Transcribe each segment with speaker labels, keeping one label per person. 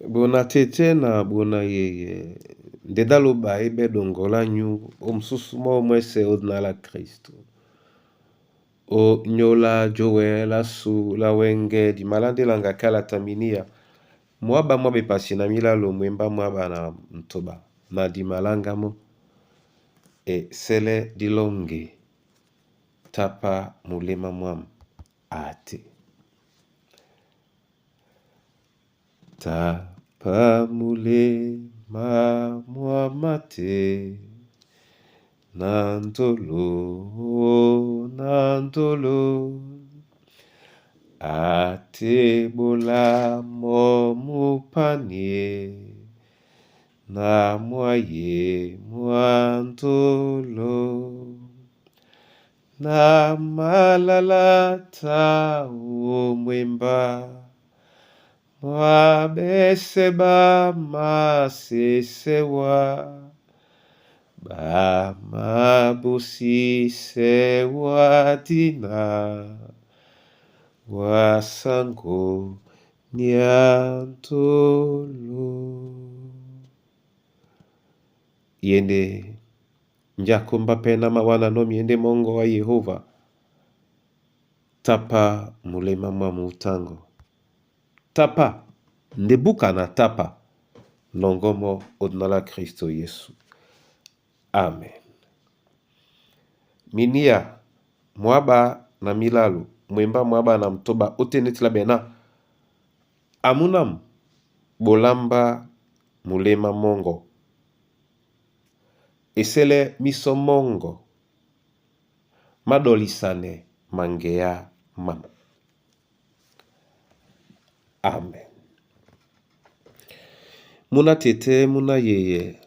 Speaker 1: Bona tete na bona yeye. Ndedalo ba ebe dongola nyu omsusumo mwese odnala Kristo. O nyola jowe la su la wenge di malande langa kala taminia. Mwaba mwabe pasina mila lo mwemba mwaba na mtoba. Na di malanga mo. E sele di longe. Tapa mulema mwam. Ate. Tapa mulema mwamate. Nantolo. Ate bola mo mupanye. Na mwaye mwantolo. Na malalata umwemba. Mwabeseba masesewa. Ba mabusi sewa dina. Wasango nyantolo. Yende njakumba pena mawana nomi yende mongo wa Yehova. Tapa mulema mwamu utango. Tapa. Ndebuka na tapa. Nongomo odnala Kristo Yesu. Amen. Minia. Mwaba na milalu. Mwemba mwaba na mtoba. Otenetila bena. Amunam. Bolamba mulema mongo. Esele miso mongo. Madolisane mangea mama. Amen. Muna tete muna yeye.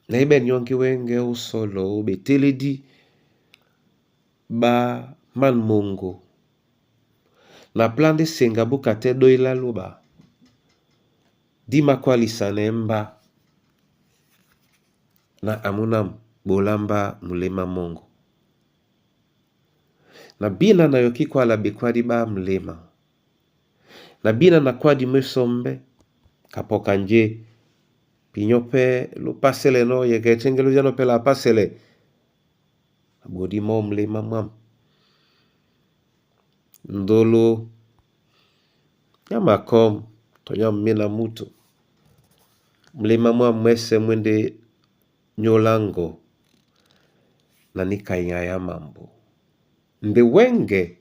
Speaker 1: Na ibe nyonki wenge usolo ube teledi ba man mongo. Na plan de senga bukate doila luba. Dima kwa lisane mba. Na amunam bolamba mulema mongo. Na bina na yoki kwa la bekwadi ba mlema. Na bina na kwa di mesombe. Kapokanje. Pinyope lo pasele no yeke chengelu jano pe la pasele. Bodi mo mlema mwam. Ndolo. Nyama kom. Tonyam mina muto. Mlema mwam mwese mwende nyolango. Na nikainya ya mambo. Nde wenge.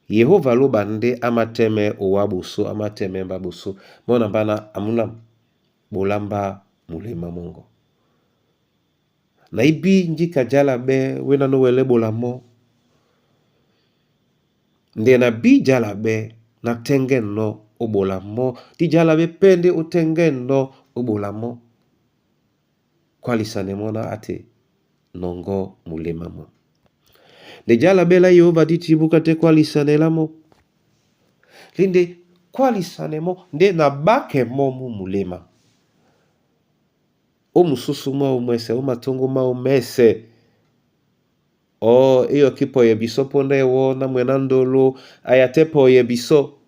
Speaker 1: Yehova loba nde amateme owabuso. Amateme mbabuso. Mwana mbana amunam. Bolamba mulema mongo. Na ibi njika jala be. Wena no wele bolamo. Nde na bi jala be. Na tengen no obolamo. Di jala be pende o tengen no obolamo. Kwa lisane mona ate. Nongo mulema mo. De jala be la Yehova di tibuka te kwa lisane la mo. Linde kwa lisane mo. Nde na bake mo mulema. O mususu ma umese. O matongo ma umese. O iyo kipo ye biso ponde wo na mwenandolo. Ayatepo ye biso.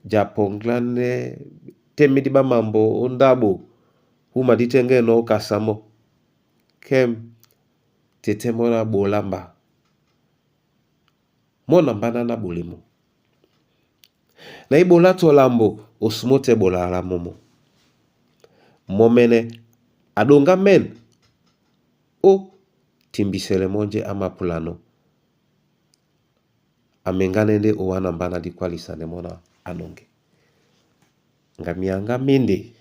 Speaker 1: Japonglane. Temidiba mambo. Ondabo. Huma ditenge no kasamo. Kem. Tete mona bolamba. Mona mbana na bolimo. Na ibolato lambo. Osmote bola la momo. Momene. Adonga men. O. Timbisele monje ama pulano. Amenganende owana mbana di kwa lisane mona anonge. Ngamianga minde.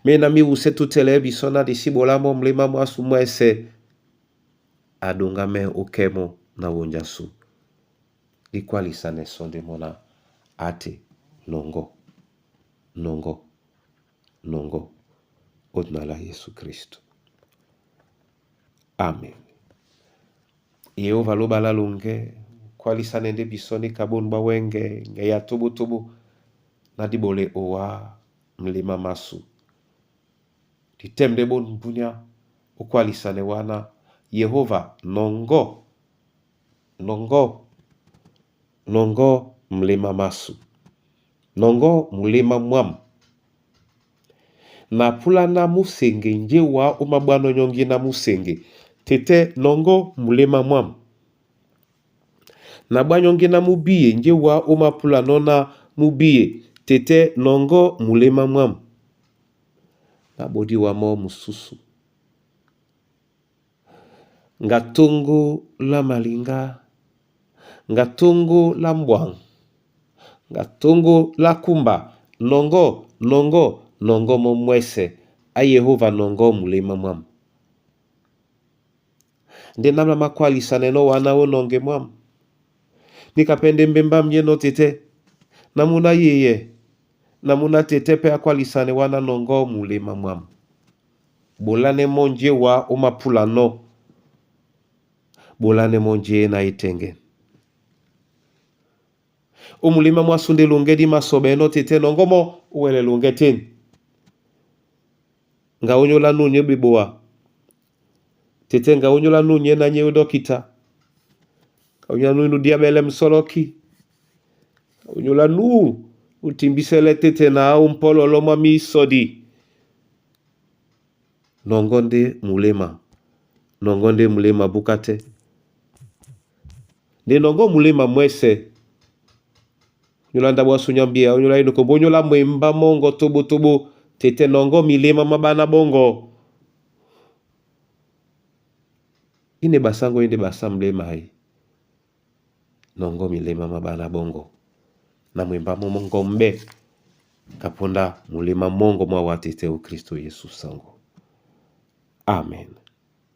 Speaker 1: Mena mi usetu telebi sona di sibolamo mlema mwasu mwese. Adonga men okemo na wonjasu. Di kwa lisane sonde mona ate. Nongo. Odnala Yesu Kristo. Amen. Yehova loba la lunge. Kwa lisane nde bisoni kabon ba wenge. Nge ya tubu. Na dibole owa mlima masu. Ditemde bon mpunya. Ukwa lisane wana. Yehova nongo mlima masu. nongo mulema mwam. Na pula na musenge nje wa umabwano nyongi na musenge tete nongo mulema mwam. Na banyongi na mubiye nje wa umapula nona mubiye tete nongo mulema mwam. Na bodi wa mo mususu. Ngatungu la malinga, ngatungu la mbwang, ngatungu la kumba, nongo mo mwese, a Yehova nongo mulema mwam. Nde namla makwali saneno wana wo nonge mwam. Nikapende mbemba mjeno tete, namuna yeye, namuna tete pe akwali sane wana nongo mulema mwam. Bolane monje wa umapula no. Bolane monje na itenge. Umulima mwasunde lungedi masobe no tete nongomo uwele lungetini. Nga unyola nunye biboa. Tete nga unyola nunye na nye udokita. Nga unyola nunye diabele msoloki. Nga unyola nunye utimbisele tete na umpolo loma misodi. Nongonde mulema. Nongonde mulema bukate. De nongo mulema mwese. Unyola ndabwa sunyambia. Unyola ino kombo. Unyola mwemba mongo tobo. Tete nongo milema mabana bongo. Ine basango inde basamlema hai. Nongo milema mabana bongo. Na mwemba mongo mbe. Kaponda mulema mongo mwa watete u Kristo Yesu sango. Amen.